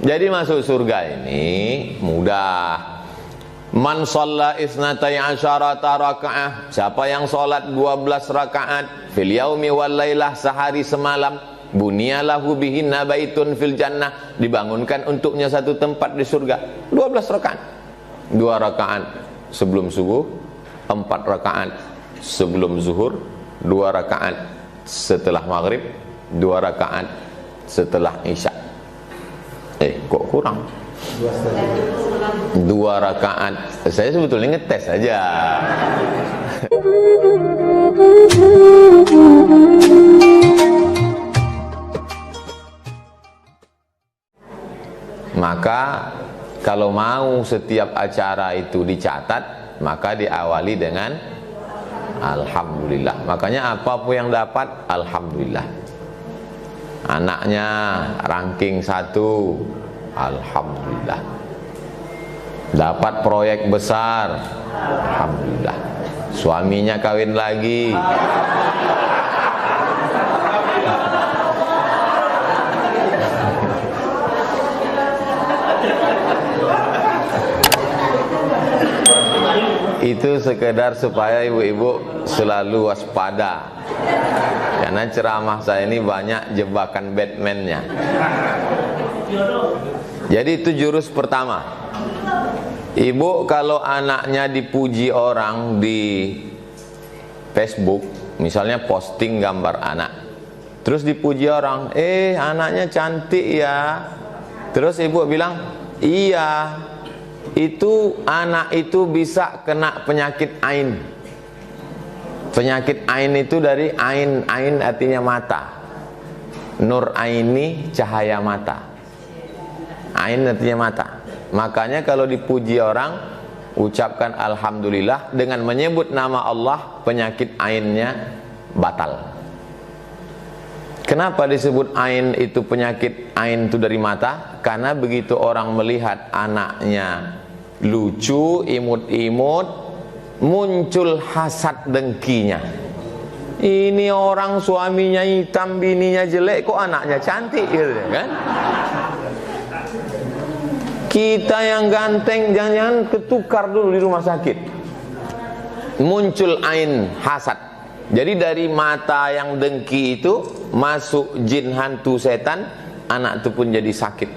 Jadi masuk surga ini mudah. Man shalla isnatai asyarata raka'ah, siapa yang sholat 12 rakaat fil yaumi wal lailah, sehari semalam, bunyalahu bihinna baitun fil jannah, dibangunkan untuknya satu tempat di surga. 12 rakaat, 2 rakaat sebelum subuh, 4 rakaat sebelum zuhur, 2 rakaat setelah maghrib, 2 rakaat setelah isya. Kok kurang? 2 rakaat. Saya sebetulnya ngetes aja. Maka kalau mau setiap acara itu dicatat, maka diawali dengan alhamdulillah. Makanya apapun yang dapat, alhamdulillah. Anaknya ranking 1, alhamdulillah. Dapat proyek besar, alhamdulillah. Suaminya kawin lagi, itu sekedar supaya ibu-ibu selalu waspada, karena ceramah saya ini banyak jebakan Batman-nya. Jadi itu jurus pertama. Ibu kalau anaknya dipuji orang di Facebook, misalnya posting gambar anak, terus dipuji orang, anaknya cantik ya, terus ibu bilang, iya, itu anak itu bisa kena penyakit ain. Penyakit ain itu dari ain artinya mata, nur aini, cahaya mata, ain artinya mata. Makanya kalau dipuji orang, ucapkan alhamdulillah dengan menyebut nama Allah, penyakit ainnya batal. Kenapa disebut ain itu penyakit ain itu dari mata? Karena begitu orang melihat anaknya lucu, imut-imut, muncul hasad dengkinya. Ini orang suaminya hitam, bininya jelek, kok anaknya cantik gitu kan? Kita yang ganteng jangan-jangan ketukar dulu di rumah sakit. Muncul ain hasad. Jadi dari mata yang dengki itu masuk jin, hantu, setan, anak itu pun jadi sakit.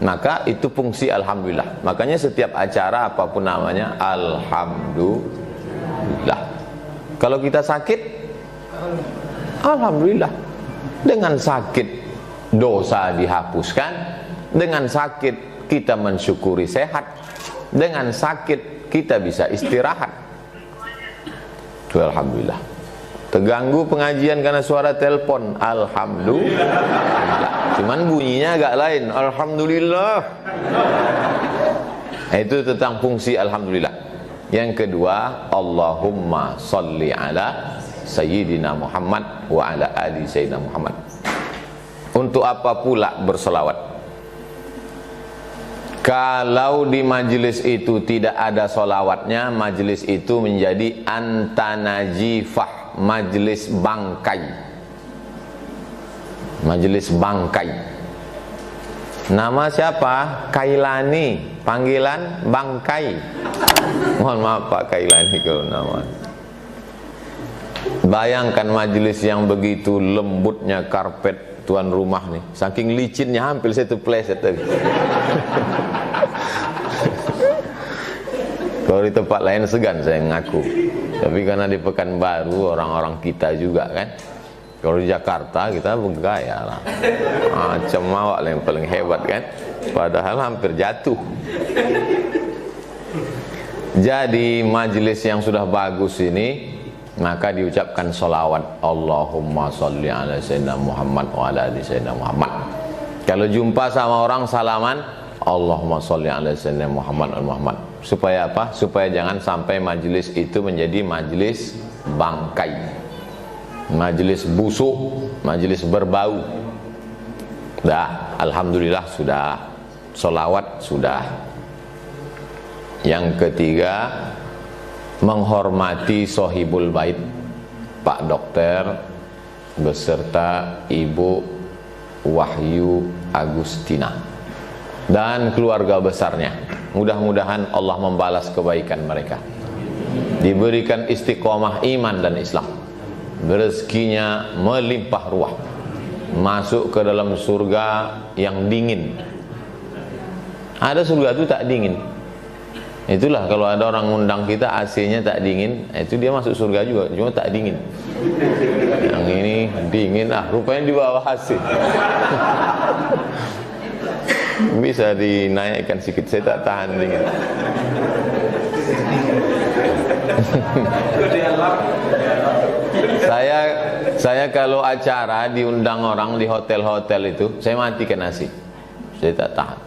Maka itu fungsi alhamdulillah. Makanya setiap acara apapun namanya, alhamdulillah. Kalau kita sakit, alhamdulillah. Dengan sakit dosa dihapuskan, dengan sakit kita mensyukuri sehat, dengan sakit kita bisa istirahat. Itu alhamdulillah. Terganggu pengajian karena suara telepon, alhamdulillah. Cuman bunyinya agak lain, alhamdulillah. Itu tentang fungsi alhamdulillah. Yang kedua, Allahumma salli ala Sayyidina Muhammad wa ala ali Sayyidina Muhammad. Untuk apa pula bersolawat? Kalau di majelis itu tidak ada solawatnya, majelis itu menjadi antanajifah, majelis bangkai. Majelis bangkai. Nama siapa? Kailani. Panggilan bangkai. Mohon maaf Pak Kailani kalau nama. Bayangkan majelis yang begitu lembutnya karpet tuan rumah nih, saking licinnya hampir saya terpleset tadi. Kalau di tempat lain segan saya ngaku, tapi karena di Pekanbaru orang-orang kita juga kan. Kalau di Jakarta kita bergaya lah, macam awak yang paling hebat kan, padahal hampir jatuh. Jadi majelis yang sudah bagus ini, maka diucapkan sholawat Allahumma sholli ala Sayyidina Muhammad wa ala ali Sayyidina Muhammad. Kalau jumpa sama orang salaman, Allahumma sholli ala Sayyidina Muhammad wa Muhammad. Supaya apa? Supaya jangan sampai majelis itu menjadi majelis bangkai, majelis busuk, majelis berbau. Dah, alhamdulillah sudah, sholawat sudah. Yang ketiga, menghormati sohibul bait, Pak Dokter beserta Ibu Wahyu Agustina. dan keluarga besarnya. Mudah-mudahan Allah membalas kebaikan mereka, diberikan istiqomah iman dan Islam, rezekinya melimpah ruah, masuk ke dalam surga yang dingin. Ada surga itu tak dingin. Itulah kalau ada orang undang kita AC-nya tak dingin, itu dia masuk surga juga, cuma tak dingin. Yang ini dingin, rupanya di bawah AC. Bisa dinaikkan sedikit, saya tak tahan dingin. Saya kalau acara diundang orang di hotel-hotel itu, saya matikan AC. Saya tak tahan.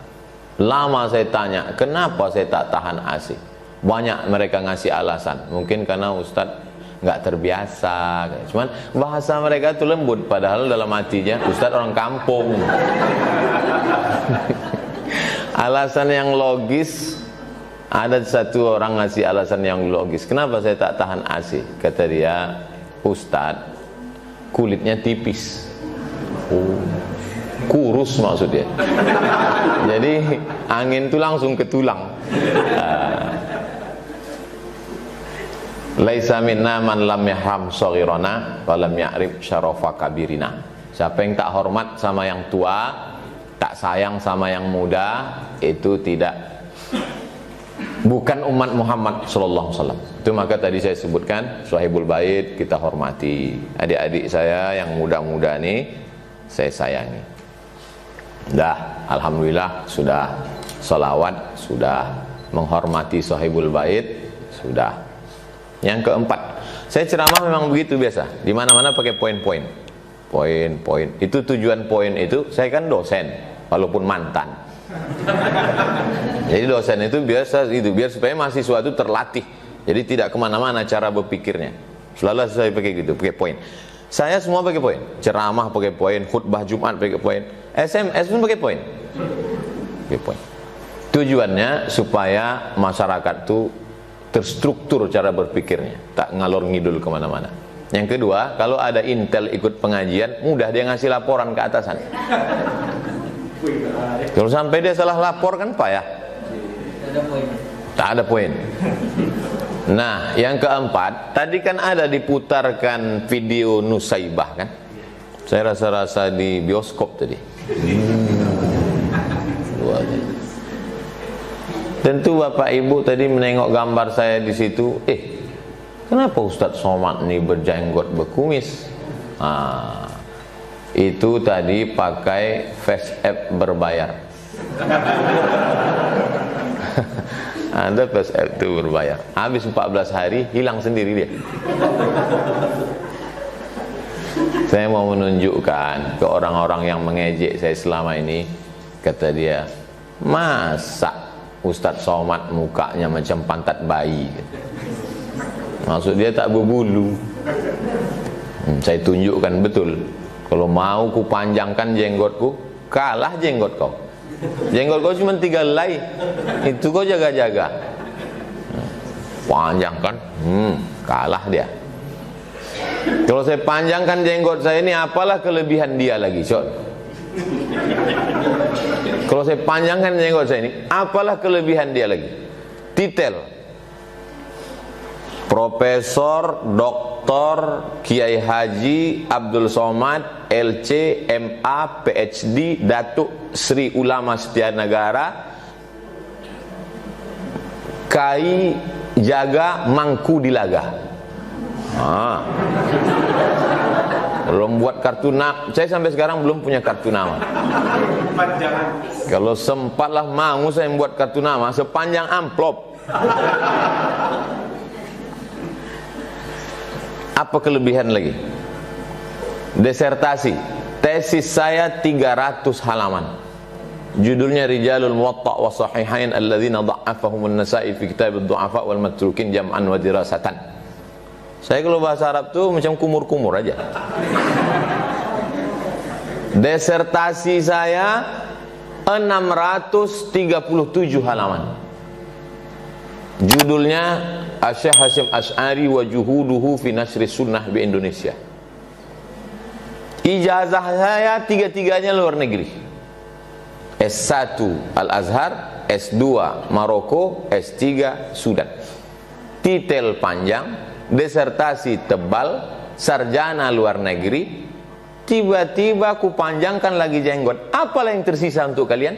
Lama saya tanya, kenapa saya tak tahan AC? Banyak mereka ngasih alasan. Mungkin karena Ustadz nggak terbiasa. Cuman bahasa mereka itu lembut, padahal dalam hatinya Ustadz orang kampung. Alasan yang logis. Ada satu orang ngasih alasan yang logis. Kenapa saya tak tahan AC? Kata dia, Ustadz, kulitnya tipis. Kurus maksudnya. Jadi angin itu langsung ke tulang. Laisa minna man lam yahram shaghirana wa lam ya'rif syarafa kabirina. Siapa yang tak hormat sama yang tua, tak sayang sama yang muda, itu bukan umat Muhammad sallallahu alaihi wasallam. Itu maka tadi saya sebutkan Sahibul Bait kita hormati. Adik-adik saya yang muda-muda nih saya sayangi. Dah, alhamdulillah sudah salawat, sudah menghormati Sahibul Bait, sudah. Yang keempat, saya ceramah memang begitu biasa. Di mana-mana pakai poin-poin. Poin-poin. Itu tujuan poin itu, saya kan dosen, walaupun mantan. Jadi dosen itu biasa itu, biar supaya mahasiswa itu terlatih. Jadi tidak kemana-mana cara berpikirnya. Selalu saya pakai gitu, pakai poin. Saya semua pakai poin. Ceramah pakai poin, khutbah Jumat pakai poin, SMS pun pakai poin. Pakai poin. Tujuannya supaya masyarakat itu terstruktur cara berpikirnya, tak ngalor ngidul kemana-mana. Yang kedua, kalau ada intel ikut pengajian, mudah dia ngasih laporan ke atasan. Kalau sampai dia salah lapor kan payah. Tak ada poin. Nah, yang keempat, tadi kan ada diputarkan video Nusaibah kan? Saya rasa-rasa di bioskop tadi. Tentu Bapak Ibu tadi menengok gambar saya di situ. Kenapa Ustadz Somad ini berjenggot berkumis? Itu tadi pakai face app berbayar. Ada face app itu berbayar. Habis 14 hari hilang sendiri dia. Saya mau menunjukkan ke orang-orang yang mengejek saya selama ini. Kata dia, masa Ustadz Somad mukanya macam pantat bayi? Maksud dia tak berbulu. Saya tunjukkan betul. Kalau mau ku panjangkan jenggotku, kalah jenggot kau. Jenggot kau cuma 3 helai, itu kau jaga-jaga. Panjangkan, kalah dia. Kalau saya panjangkan jenggot saya ini, apalah kelebihan dia lagi, Cok? Kalau saya panjangkan jenggot saya ini, apalah kelebihan dia lagi? Titel Profesor Dr. Kiai Haji Abdul Somad LC MA PhD Datuk Sri Ulama Setia Negara Kai Jaga Mangku Dilaga. Belum buat kartu nama. Saya sampai sekarang belum punya kartu nama. Kalau sempatlah mau saya membuat kartu nama sepanjang amplop. Apa kelebihan lagi? Desertasi, tesis saya 300 halaman. Judulnya Rijalul Muwatta wa Sahihain alladzina dha'afahum an-Nasa'i fi kitab ad-du'afa wal matrukin jam'an wa dirasatan. Saya kalau bahasa Arab tuh macam kumur-kumur aja. Desertasi saya 637 halaman. Judulnya Asy-Syaikh Hasyim Asy'ari wa juhuduhu fi nasri sunnah di Indonesia. Ijazah saya 3-3-nya luar negeri. S1 Al-Azhar, S2 Maroko, S3 Sudan. Titel panjang, disertasi tebal, sarjana luar negeri. Tiba-tiba aku panjangkan lagi jenggot. Apalah yang tersisa untuk kalian?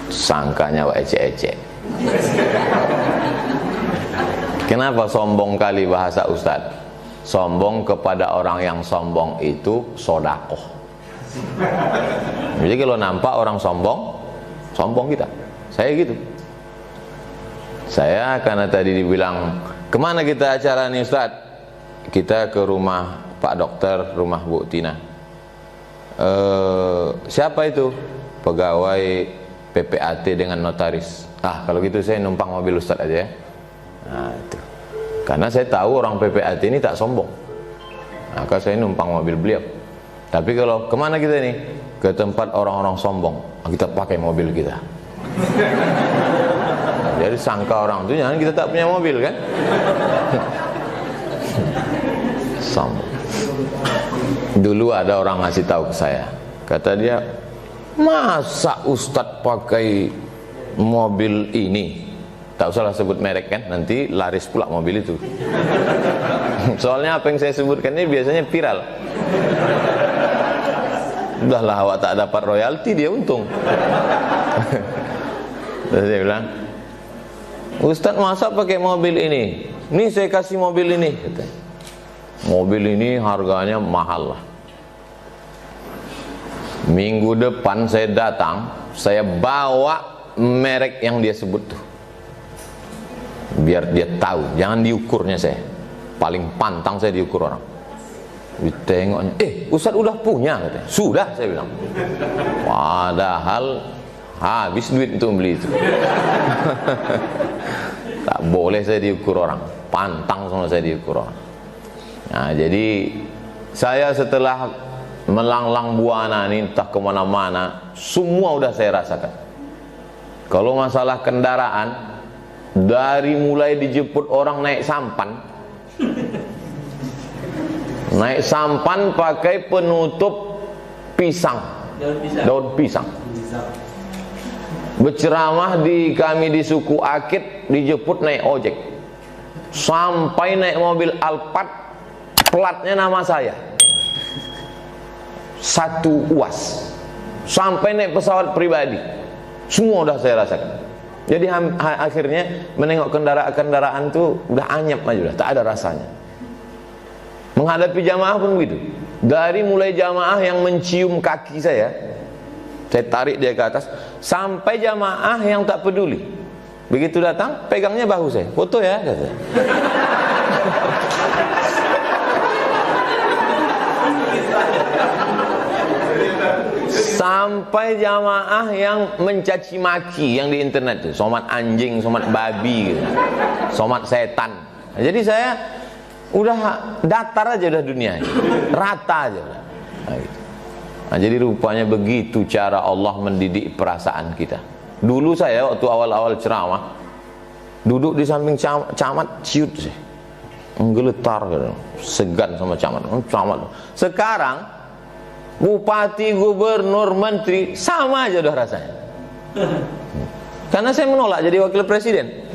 Sangkanya wak ecek-ecek. Kenapa sombong kali bahasa Ustadz? Sombong kepada orang yang sombong itu sodakoh. Jadi kalau nampak orang sombong, sombong kita. Saya gitu. Saya karena tadi dibilang, kemana kita acara nih Ustadz? Kita ke rumah Pak Dokter, rumah Bu Tina. Siapa itu? Pegawai PPAT dengan notaris. Kalau gitu saya numpang mobil Ustadz aja ya. Nah itu. Karena saya tahu orang PPAT ini tak sombong. Maka saya numpang mobil beliau. Tapi kalau kemana kita nih? Ke tempat orang-orang sombong, kita pakai mobil kita. Jadi sangka orang itu jangan kita tak punya mobil kan? Sombong. Dulu ada orang ngasih tahu ke saya. Kata dia, masa Ustadz pakai mobil ini? Tak usahlah sebut merek kan, nanti laris pula mobil itu. Soalnya apa yang saya sebutkan ini biasanya viral. Udahlah awak tak dapat royalti, dia untung. Terus saya bilang, Ustadz masa pakai mobil ini? Nih saya kasih mobil ini. Kata. Mobil ini harganya mahal lah. Minggu depan saya datang, saya bawa merek yang dia sebut tuh. Biar dia tahu, jangan diukurnya saya. Paling pantang saya diukur orang. Ditengoknya, Ustadz udah punya katanya. Sudah saya bilang. Padahal habis duit untuk beli itu. Tak boleh saya diukur orang. Pantang sama saya diukur orang. Nah jadi saya setelah melanglang buana ini entah kemana-mana, semua udah saya rasakan. Kalau masalah kendaraan, dari mulai dijemput orang naik sampan, naik sampan pakai penutup pisang, daun pisang. Berceramah di kami di suku Akit, dijemput naik ojek, sampai naik mobil Alphard, platnya nama saya, 1 UAS, sampai naik pesawat pribadi, semua udah saya rasakan. Jadi akhirnya menengok kendaraan tuh udah anyep aja, udah tak ada rasanya. Menghadapi jamaah pun begitu. Dari mulai jamaah yang mencium kaki saya tarik dia ke atas, sampai jamaah yang tak peduli. Begitu datang, pegangnya bahu saya. Foto ya, kata. Sampai jamaah yang mencaci maki yang di internet tuh, somat anjing, somat babi gitu. Somat setan. Nah, jadi saya udah datar aja udah dunia, rata aja udah. Nah, gitu. Nah, jadi rupanya begitu cara Allah mendidik perasaan kita. Dulu saya waktu awal-awal ceramah, duduk di samping camat, ciut sih, menggeletar gitu, segan sama camat. Sekarang bupati, gubernur, menteri, sama aja udah rasanya. Karena saya menolak jadi wakil presiden.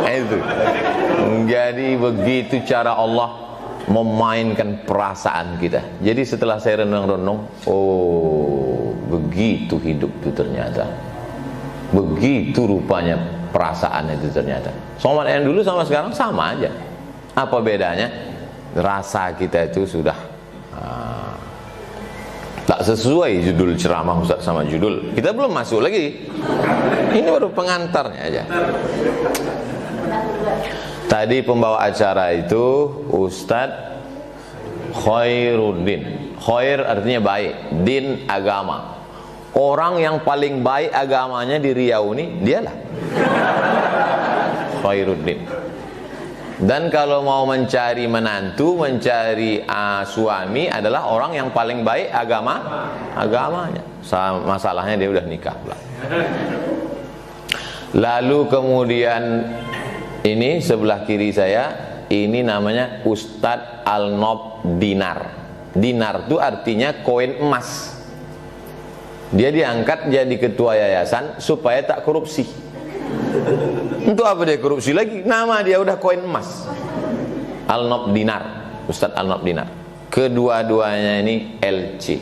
Itu. Jadi begitu cara Allah memainkan perasaan kita. Jadi setelah saya renung-renung, oh begitu hidup itu ternyata. Begitu rupanya perasaan itu ternyata. Sama yang dulu sama sekarang sama aja. Apa bedanya? Rasa kita itu sudah tak sesuai judul ceramah Ustaz sama judul. Kita belum masuk lagi. Ini baru pengantarnya aja. Tadi pembawa acara itu Ustadz Khairuddin. Khair artinya baik, din agama. Orang yang paling baik agamanya di Riau ini dialah Khairuddin. Dan kalau mau mencari menantu, mencari suami adalah orang yang paling baik agamanya. Masalahnya dia udah nikah pula. Lalu kemudian ini sebelah kiri saya ini namanya Ustadz Al-Nob Dinar. Dinar itu artinya koin emas. Dia diangkat jadi ketua yayasan supaya tak korupsi. Untuk apa dia korupsi lagi? Nama dia udah koin emas. Al-Nob Dinar, Ustadz Al-Nob Dinar. Kedua-duanya ini LC,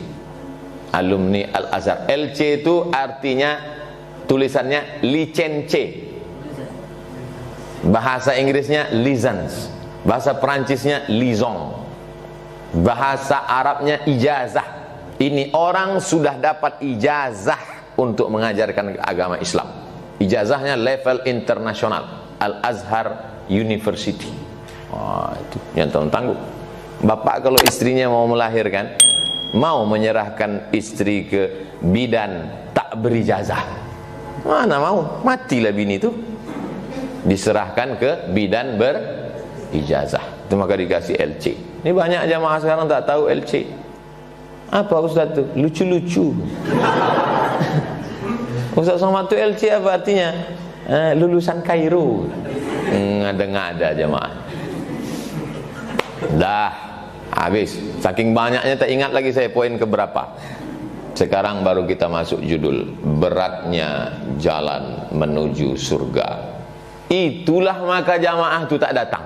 alumni Al-Azhar. LC itu artinya, tulisannya licence, bahasa Inggrisnya license, bahasa Perancisnya liaison, bahasa Arabnya ijazah. Ini orang sudah dapat ijazah untuk mengajarkan agama Islam. Ijazahnya level internasional, Al-Azhar University. Wah, itu yang tanggung. Bapak kalau istrinya mau melahirkan, mau menyerahkan istri ke bidan tak berijazah, mana mau, matilah bini itu. Diserahkan ke bidan berijazah, itu maka dikasih LC. Ini banyak jamaah sekarang tak tahu LC apa. Ustaz tuh lucu-lucu. Ustaz Somad tuh LC apa artinya? Lulusan Kairo. Ngada-ngada jamaah. Dah habis, saking banyaknya tak ingat lagi saya poin keberapa. Sekarang baru kita masuk judul, beratnya jalan menuju surga. Itulah maka jamaah itu tak datang.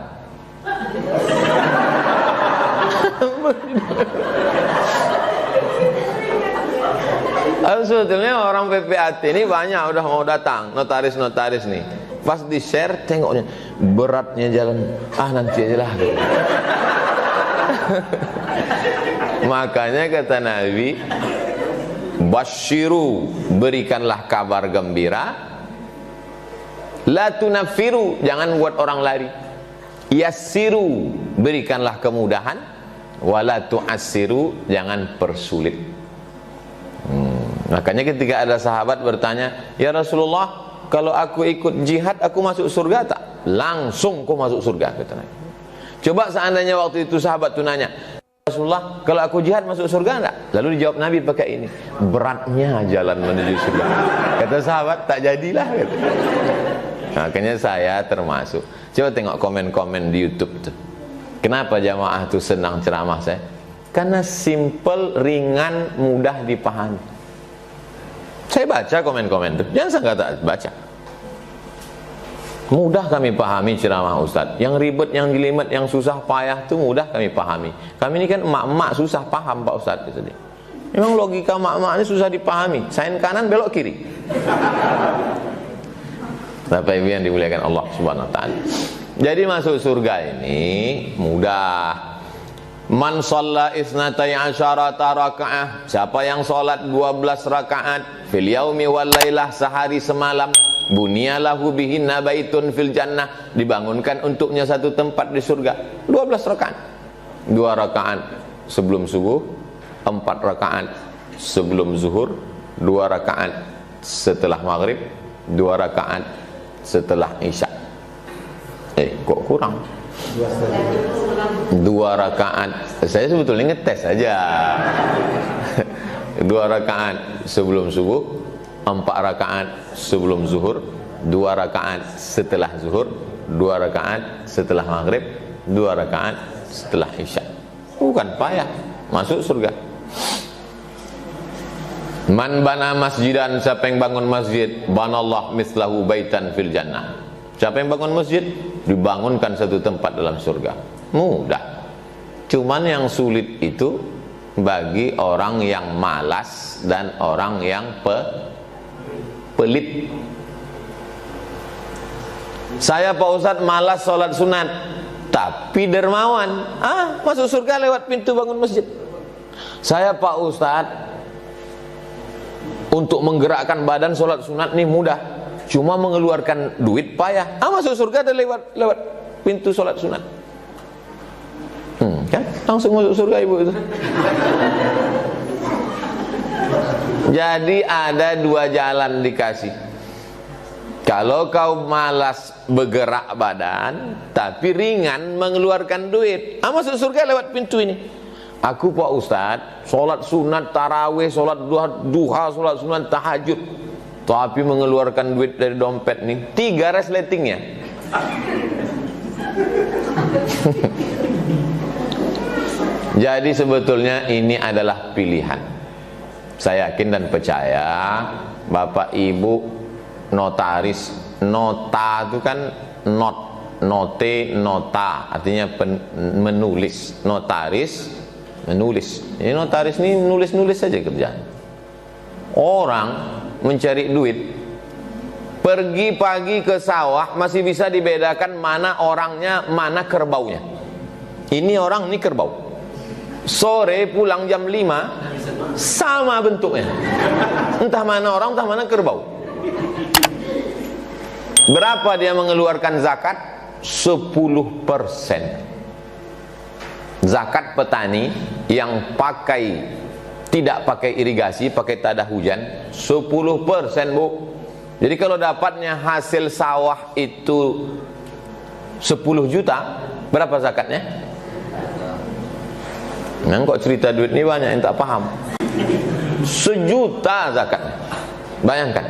Sebetulnya orang PPAT ini banyak udah mau datang, notaris-notaris nih. Pas di share tengoknya beratnya jalan, nanti aja lah. Makanya kata Nabi, basyiru, berikanlah kabar gembira, la tunafiru, jangan buat orang lari, yassiru, berikanlah kemudahan, wala tu'assiru, jangan persulit. Makanya ketika ada sahabat bertanya, ya Rasulullah, kalau aku ikut jihad aku masuk surga tak? Langsung kau masuk surga, kata Nabi. Coba seandainya waktu itu sahabat itu nanya, Rasulullah, kalau aku jihad masuk surga enggak? Lalu dijawab Nabi pakai ini, beratnya jalan menuju surga. Kata sahabat, tak jadilah, kata. Makanya saya termasuk. Coba tengok komen-komen di YouTube tuh. Kenapa jamaah tuh senang ceramah saya? Karena simple, ringan, mudah dipahami. Saya baca komen-komen tuh, jangan sangka tak baca. Mudah kami pahami ceramah Ustadz. Yang ribet, yang jelimet, yang susah payah itu mudah kami pahami. Kami ini kan emak-emak susah paham Pak Ustadz. Gitu. Memang logika emak-emak ini susah dipahami. Sain kanan belok kiri. Bapak Ibu yang dimuliakan Allah Subhanahu Wa Taala. Jadi masuk surga ini mudah. Man shalla isnatai asyarata raka'ah, siapa yang sholat 12 rakaat fil yaumi wal lailah, sehari semalam, bunyalahu bihinna baitun fil jannah, dibangunkan untuknya satu tempat di surga. 12 rakaat. 2 rakaat sebelum subuh, 4 rakaat sebelum zuhur, 2 rakaat setelah maghrib, 2 rakaat setelah isya. Kok kurang? 2 rakaat. Saya sebetulnya ngetes aja. 2 rakaat sebelum subuh, 4 rakaat sebelum zuhur, 2 rakaat setelah zuhur, 2 rakaat setelah maghrib, 2 rakaat setelah isya. Bukan payah, masuk surga. Man bana masjidan, siapa yang bangun masjid, banallah mislahu baitan fil jannah. Siapa yang bangun masjid, dibangunkan satu tempat dalam surga. Mudah. Cuman yang sulit itu bagi orang yang malas dan orang yang pelit. Saya Pak Ustadz malas sholat sunat, tapi dermawan. Masuk surga lewat pintu bangun masjid. Saya Pak Ustadz untuk menggerakkan badan sholat sunat nih mudah, cuma mengeluarkan duit payah. Masuk surga ada lewat pintu sholat sunat. Kan langsung masuk surga ibu itu. Jadi ada 2 jalan dikasih. Kalau kau malas bergerak badan tapi ringan mengeluarkan duit, masuk surga lewat pintu ini. Aku Pak Ustadz sholat sunat tarawih, sholat duha, sholat sunat tahajud, tapi mengeluarkan duit dari dompet nih 3 resletingnya. Jadi sebetulnya ini adalah pilihan. Saya yakin dan percaya Bapak Ibu notaris, nota itu kan note, nota artinya menulis, notaris menulis. Ini notaris ini nulis-nulis saja kerjaan. Orang mencari duit, pergi pagi ke sawah masih bisa dibedakan mana orangnya, mana kerbaunya. Ini orang, ini kerbau. Sore pulang jam 5 sama bentuknya. Entah mana orang, entah mana kerbau. Berapa dia mengeluarkan zakat? 10%. Zakat petani yang tidak pakai irigasi, pakai tada hujan, 10%, Bu. Jadi kalau dapatnya hasil sawah itu 10 juta, berapa zakatnya? Kok cerita duit ini banyak yang tak paham. 1 juta zakatnya. Bayangkan,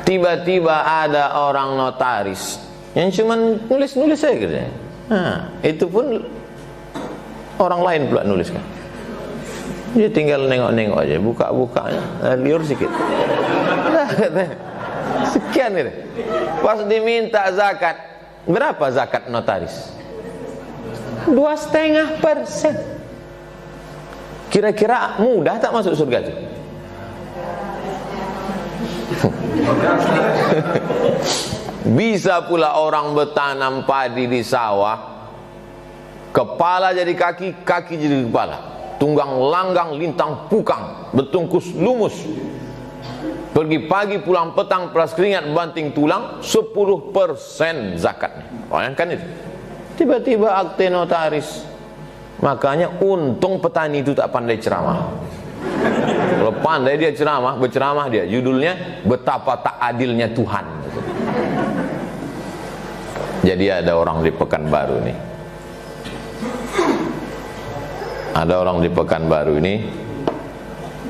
tiba-tiba ada orang notaris yang cuma nulis-nulis saja kerjanya. Itu pun orang lain pula nuliskan. Dia tinggal nengok-nengok aja, buka-bukanya, liur sikit. Sekian itu. Pas diminta zakat, berapa zakat notaris? 2,5%. Kira-kira mudah tak masuk surga itu? Bisa pula orang bertanam padi di sawah, kepala jadi kaki, kaki jadi kepala, tunggang langgang, lintang pukang, bertungkus lumus, pergi pagi pulang petang, peras keringat, banting tulang, 10% zakatnya. Bayangkan itu. Tiba-tiba akte notaris. Makanya untung petani itu tak pandai ceramah. Kalau pandai dia ceramah, berceramah dia, judulnya betapa tak adilnya Tuhan. Jadi ada orang di Pekanbaru nih. Ada orang di Pekanbaru ini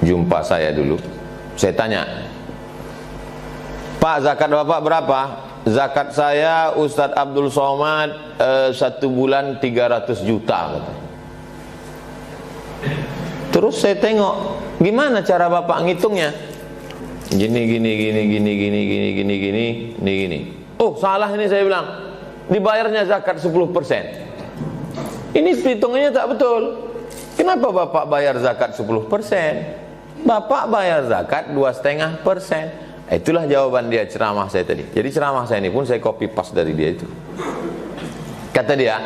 jumpa saya dulu. Saya tanya, Pak, zakat Bapak berapa? Zakat saya Ustadz Abdul Somad 1 bulan 300 juta kata. Terus saya tengok, gimana cara Bapak ngitungnya? Gini. Oh, salah ini, saya bilang. Dibayarnya zakat 10%. Ini hitungannya tak betul. Kenapa Bapak bayar zakat 10%? Bapak bayar zakat 2,5%. Itulah jawaban dia ceramah saya tadi. Jadi ceramah saya ini pun saya copy paste dari dia itu. Kata dia,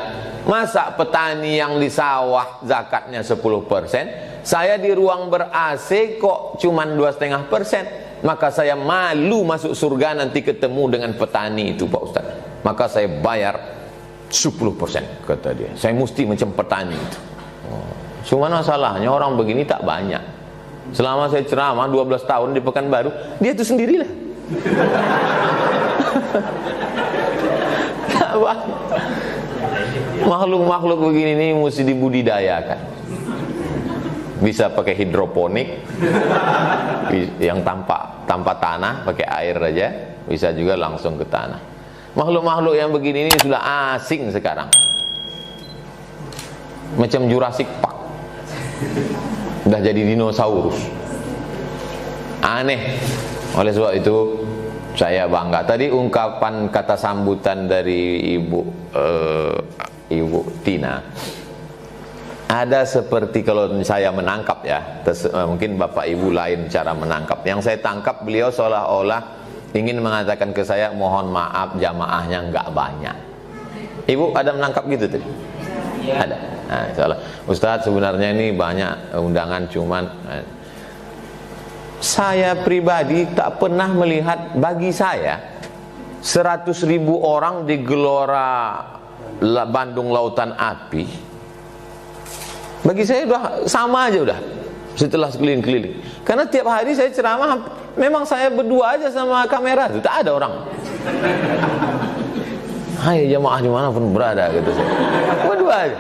masa petani yang di sawah zakatnya 10%, saya di ruang ber-AC kok cuman 2,5%. Maka saya malu masuk surga nanti ketemu dengan petani itu, Pak Ustaz. Maka saya bayar 10%, kata dia. Saya mesti macam petani itu. Cuman masalahnya orang begini tak banyak. Selama saya ceramah 12 tahun di Pekanbaru, dia itu sendirilah. Makhluk-makhluk begini ini mesti dibudidayakan. Bisa pakai hidroponik, yang tanpa tanah, pakai air aja, bisa juga langsung ke tanah. Makhluk-makhluk yang begini ini sudah asing sekarang, macam Jurassic Park, udah jadi dinosaurus, aneh. Oleh sebab itu saya bangga. Tadi ungkapan kata sambutan dari Ibu Tina, ada seperti kalau saya menangkap ya, mungkin Bapak Ibu lain cara menangkap. Yang saya tangkap, beliau seolah-olah ingin mengatakan ke saya, mohon maaf jamaahnya enggak banyak. Ibu ada menangkap gitu tadi? Ya. Ada. Nah, salah. Ustadz, sebenarnya ini banyak undangan, cuman saya pribadi tak pernah melihat, bagi saya 100.000 orang di Gelora Bandung Lautan Api, bagi saya udah sama aja udah, setelah keliling-keliling. Karena tiap hari saya ceramah, memang saya berdua aja sama kamera, itu tak ada orang. Hai jamaah dimanapun berada, gitu saya. Berdua aja.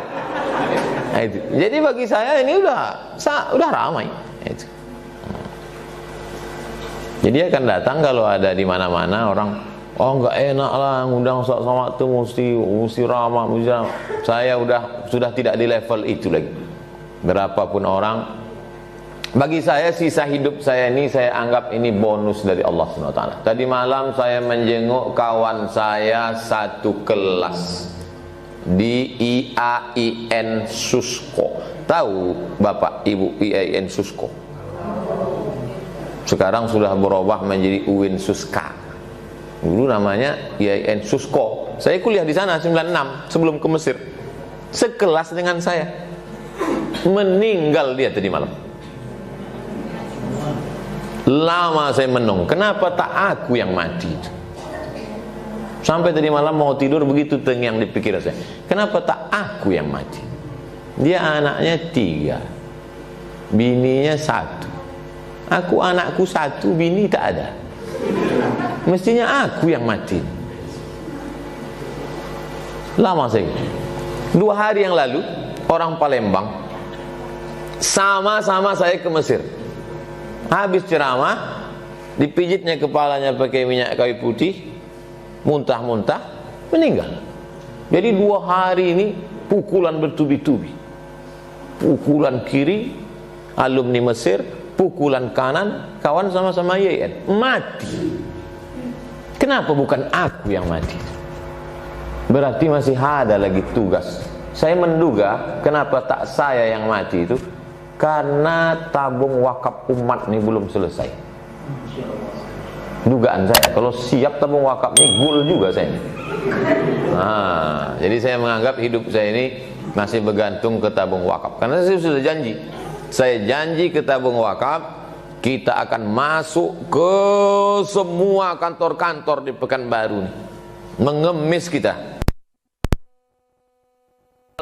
Nah, itu. Jadi bagi saya ini udah ramai. Itu. Jadi akan datang kalau ada di mana-mana orang, Oh nggak enak lah, ngundang Ustaz Somad tuh mesti ramah, saya sudah tidak di level itu lagi. Berapapun orang, bagi saya sisa hidup saya ini saya anggap ini bonus dari Allah SWT. Tadi malam saya menjenguk kawan saya satu kelas di IAIN Susko. Tahu Bapak Ibu IAIN Susko? Sekarang sudah berubah menjadi UIN Suska. Dulu namanya IAIN Susko. Saya kuliah di sana 96 sebelum ke Mesir. Sekelas dengan saya. Meninggal dia tadi malam. Lama saya menung, kenapa tak aku yang mati? Sampai tadi malam mau tidur begitu terngiang di pikiran saya. Kenapa tak aku yang mati? Dia anaknya 3, bininya 1. Aku anakku 1, bini tak ada. Mestinya aku yang mati. Lama saya. 2 hari yang lalu orang Palembang sama-sama saya ke Mesir. Habis ceramah, dipijitnya kepalanya pakai minyak kayu putih, muntah-muntah, meninggal. Jadi 2 hari ini pukulan bertubi-tubi. Pukulan kiri alumni Mesir, pukulan kanan kawan sama-sama IAIN, mati. Kenapa bukan aku yang mati? Berarti masih ada lagi tugas. Saya menduga kenapa tak saya yang mati itu karena tabung wakaf umat ini belum selesai. Dugaan saya, kalau siap tabung wakaf ini gul juga saya. Nah, jadi saya menganggap hidup saya ini masih bergantung ke tabung wakaf. Karena saya sudah janji. Saya janji ke tabung wakaf, kita akan masuk ke semua kantor-kantor di Pekanbaru nih. Mengemis kita.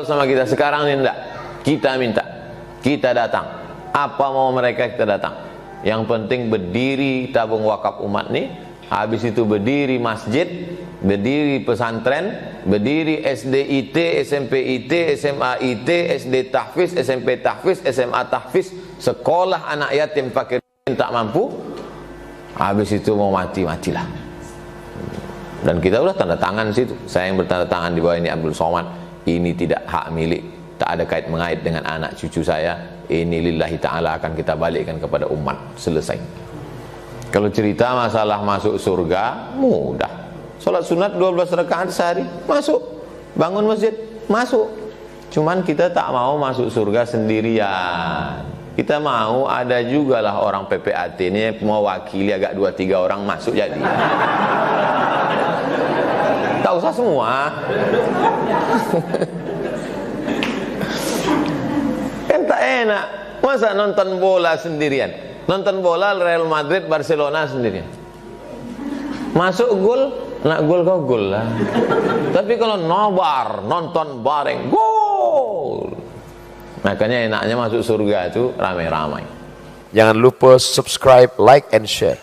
Sama kita sekarang ini enggak. Kita minta, kita datang. Apa mau mereka kita datang. Yang penting berdiri tabung wakaf umat nih. Habis itu berdiri masjid, berdiri pesantren, berdiri SD IT, SMP IT, SMA IT, SD tahfiz, SMP tahfiz, SMA tahfiz, sekolah anak yatim fakir tak mampu. Habis itu mau mati-matilah. Dan kita udah tanda tangan situ. Saya yang bertanda tangan di bawah ini Abdul Somad. Ini tidak hak milik, tak ada kait mengait dengan anak cucu saya. Ini lillahi ta'ala akan kita balikkan kepada umat. Selesai. Kalau cerita masalah masuk surga, mudah. Salat sunat 12 rakaat sehari, masuk. Bangun masjid, masuk. Cuman kita tak mau masuk surga sendirian. Kita mau ada juga lah orang PPAT ini mewakili agak 2-3 orang masuk jadi. Tak usah semua. Kan tak enak. Masa nonton bola sendirian? Nonton bola Real Madrid Barcelona sendirian. Masuk gol, nak gol kau gol lah. Tapi kalau nobar, nonton bareng, gol. Makanya enaknya masuk surga itu ramai-ramai. Jangan lupa subscribe, like, and share.